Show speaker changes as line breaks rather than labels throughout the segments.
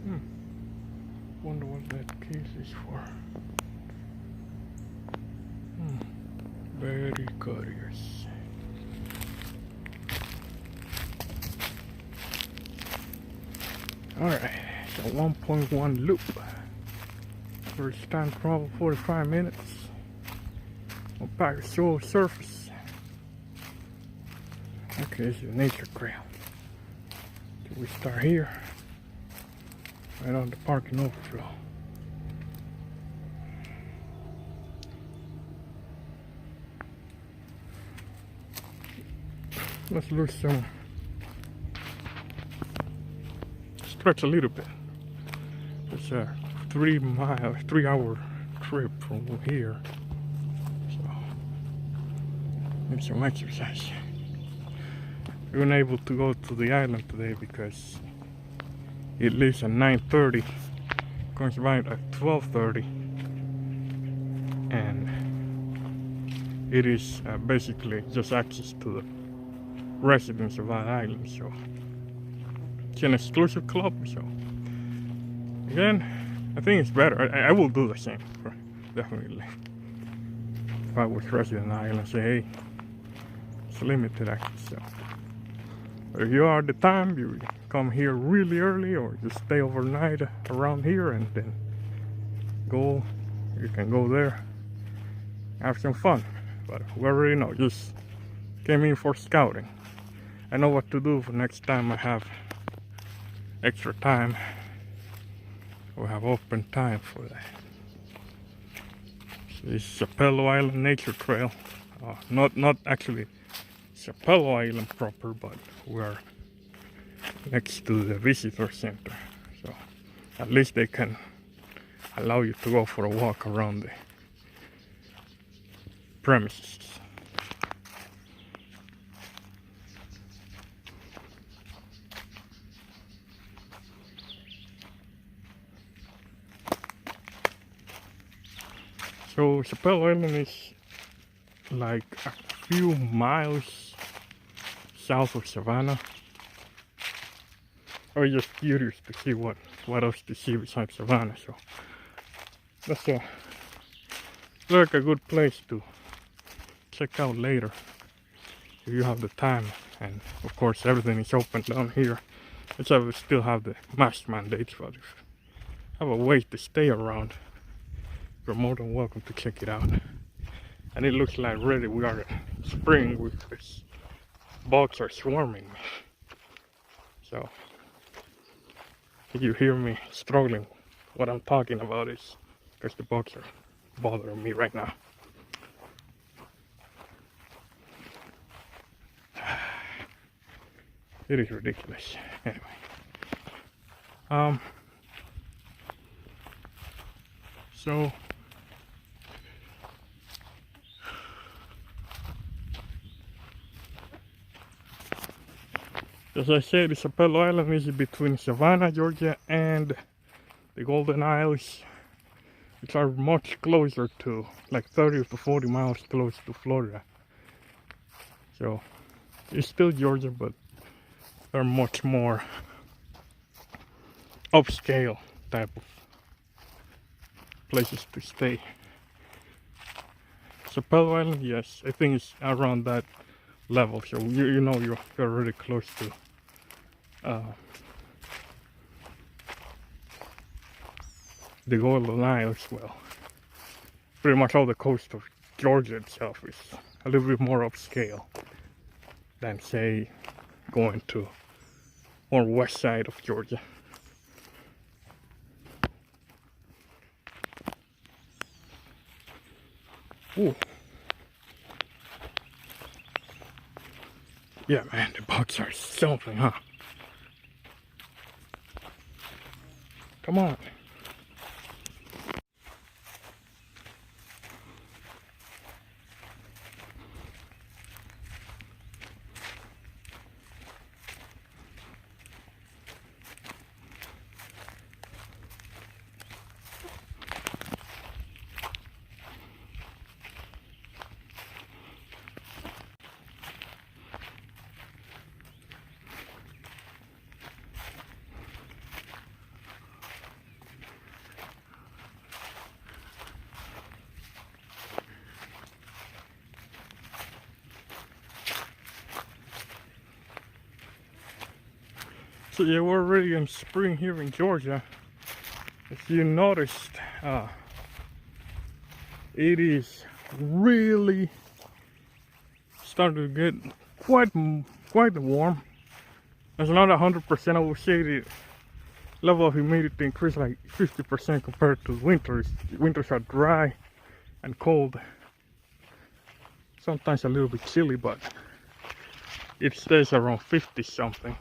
Hmm. Wonder what that case is for. Very curious. Alright, so 1.1 loop. First time travel 45 minutes. On Paris soil surface. Okay, this is a nature trail. So we start here. Right on the parking overflow. Let's lose some. Stretch a little bit. It's a 3-hour trip from here. So, need some exercise. We weren't able to go to the island today because it leaves at 9:30, comes by at 12:30, and it is basically just access to the residents of that island. So it's an exclusive club. So again, I think it's better. I will do the same, definitely. If I was resident on the island, say, hey, it's limited access. So if you are at the time, you come here really early, or just stay overnight around here and then go. You can go there, have some fun. But we already know, just came in for scouting. I know what to do for next time I have extra time. We'll have open time for that. So this is Sapelo Island Nature Trail. Not actually Sapelo Island proper, but we're next to the visitor center. So at least they can allow you to go for a walk around the premises. So Sapelo Island is like a few miles south of Savannah. I was just curious to see what else to see besides Savannah. So that's like a good place to check out later if you have the time. And of course everything is open down here. Except we still have the mask mandates, but if you have a way to stay around, you're more than welcome to check it out. And it looks like really we are in spring with this. Bugs are swarming me. So if you hear me struggling, what I'm talking about is because the bugs are bothering me right now. It is ridiculous. Anyway. So as I said, the Sapelo Island is between Savannah, Georgia and the Golden Isles, which are much closer to, like 30 to 40 miles close to Florida. So it's still Georgia, but they're much more upscale type of places to stay. Sapelo Island, yes, I think it's around that level. So you know you're really close to the Golden Isles. Well, pretty much all the coast of Georgia itself is a little bit more upscale than, say, going to more west side of Georgia. Ooh. Yeah, man, the bugs are something, huh? Come on. So yeah, we're already in spring here in Georgia. If you noticed, it is really starting to get quite warm. It's not 100%. I would say the level of humidity increased like 50% compared to winters. Winters are dry and cold. Sometimes a little bit chilly, but it stays around 50 something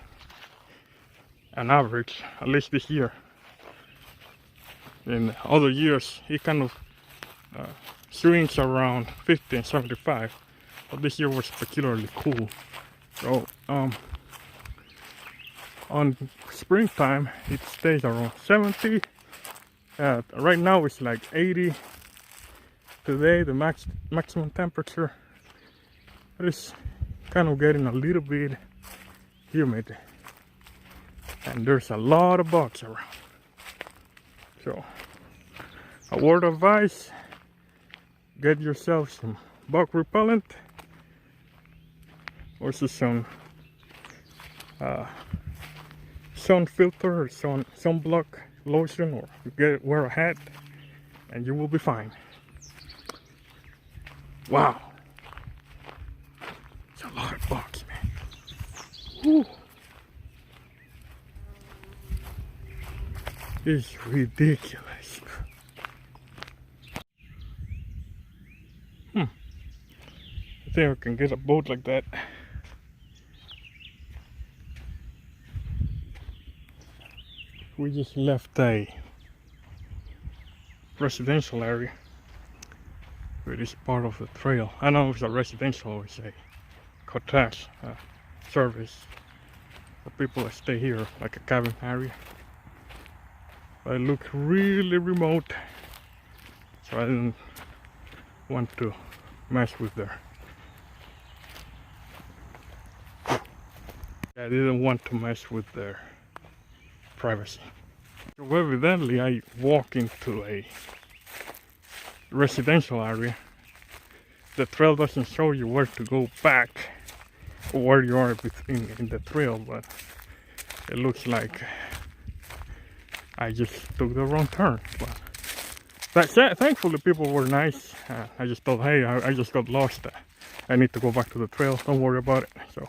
on average, at least this year. In other years, it kind of swings around 50 and 75, but this year was particularly cool. So on springtime it stays around 70. Right now it's like 80 today, the maximum temperature. But it's kind of getting a little bit humid, and there's a lot of bugs around. So a word of advice: get yourself some bug repellent or some sun filter or sunblock lotion, or wear a hat and you will be fine. Wow, it's a lot of bugs, man. Whew. It's ridiculous. I think I can get a boat like that. We just left a residential area, which is part of the trail. I know it's a residential, or it's a cottage service for people that stay here, like a cabin area. But it looked really remote, so I didn't want to mess with there. I didn't want to mess with their privacy. So evidently I walk into a residential area. The trail doesn't show you where to go back or where you are in the trail, but it looks like I just took the wrong turn. But thankfully people were nice. I just thought, hey, I just got lost. I need to go back to the trail. Don't worry about it. So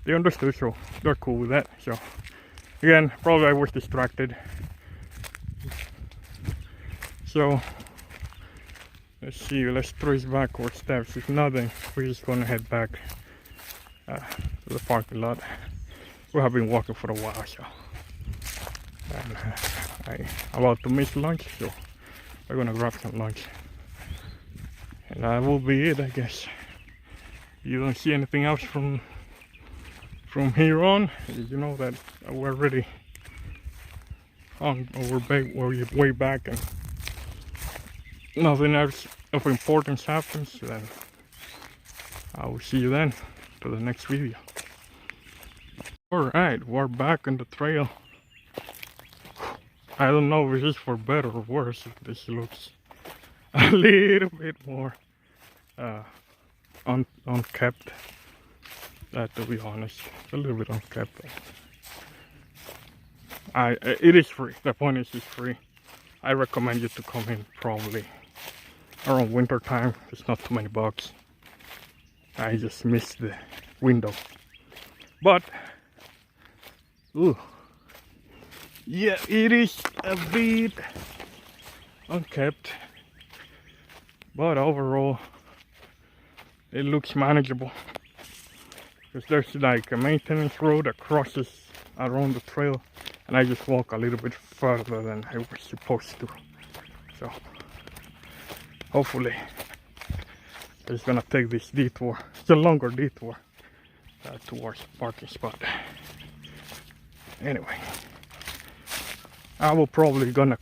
they understood, so they're cool with that. So again, probably I was distracted. So let's see, let's trace backward steps. If nothing, we're just gonna head back to the parking lot. We have been walking for a while, so and I'm about to miss lunch, so we're gonna grab some lunch, and that will be it, I guess. You don't see anything else from here on. You know that we're already on we're way back, and nothing else of importance happens. Then I will see you then to the next video. Alright, we're back on the trail. I don't know if this is for better or worse. This looks a little bit more unkept. To be honest, it's a little bit unkept. It is free. The point is, it's free. I recommend you to come in probably around winter time. There's not too many bugs. I just missed the window, but ooh, yeah, it is a bit unkept, but overall it looks manageable. Because there's like a maintenance road that crosses around the trail, and I just walk a little bit further than I was supposed to. So hopefully it's gonna take this detour. It's a longer detour towards the parking spot. Anyway, I will probably gonna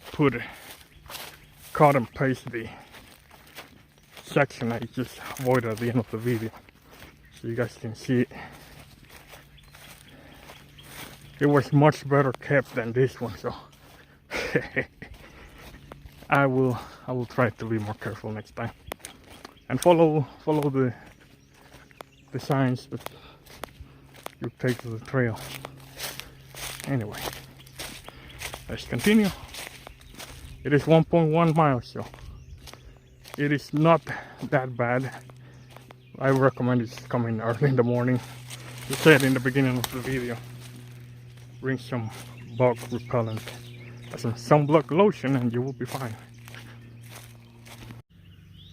cut and paste the section I just avoided at the end of the video, so you guys can see it. It was much better kept than this one, so I will try to be more careful next time and follow the signs that you take to the trail. Anyway, let's continue. It is 1.1 miles, so it is not that bad. I recommend it's coming early in the morning. I said in the beginning of the video, bring some bug repellent, some sunblock lotion, and you will be fine.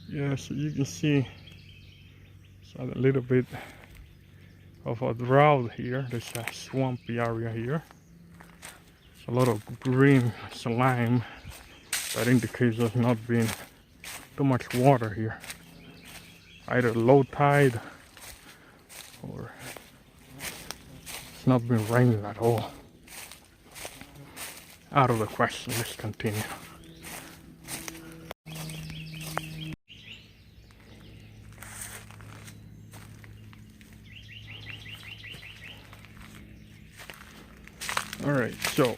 Yeah, so you can see a little bit of a drought here. There's a swampy area here. It's a lot of green slime that indicates there's not been too much water here, either low tide or it's not been raining at all. Out of the question. Let's continue. Alright, so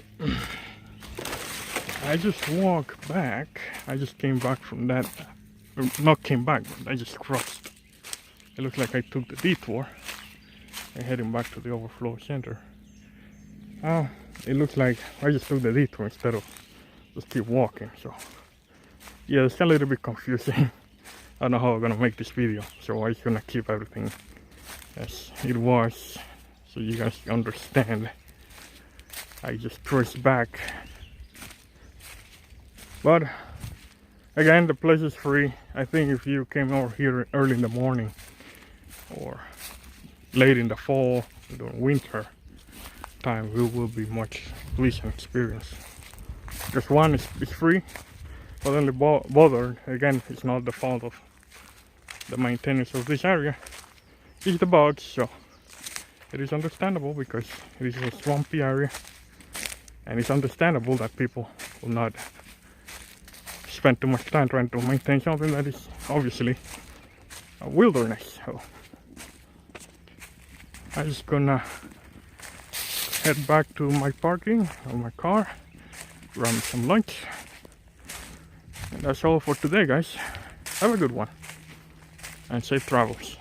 I just walked back. I just came back from that. Not came back, but I just crossed. It looks like I took the detour and heading back to the overflow center. It looks like I just took the detour instead of just keep walking. So yeah, it's a little bit confusing. I don't know how I'm gonna make this video, so I'm just gonna keep everything as it was so you guys understand. I just traced back, but again, the place is free. I think if you came over here early in the morning or late in the fall, during winter time, it will be much pleasant experience. Just one is free, but only bothered. Again, it's not the fault of the maintenance of this area. It's the bugs, so it is understandable because it is a swampy area, and it's understandable that people will not spend too much time trying to maintain something that is obviously a wilderness. So I'm just gonna head back to my parking of my car, grab some lunch, and that's all for today, guys. Have a good one and safe travels.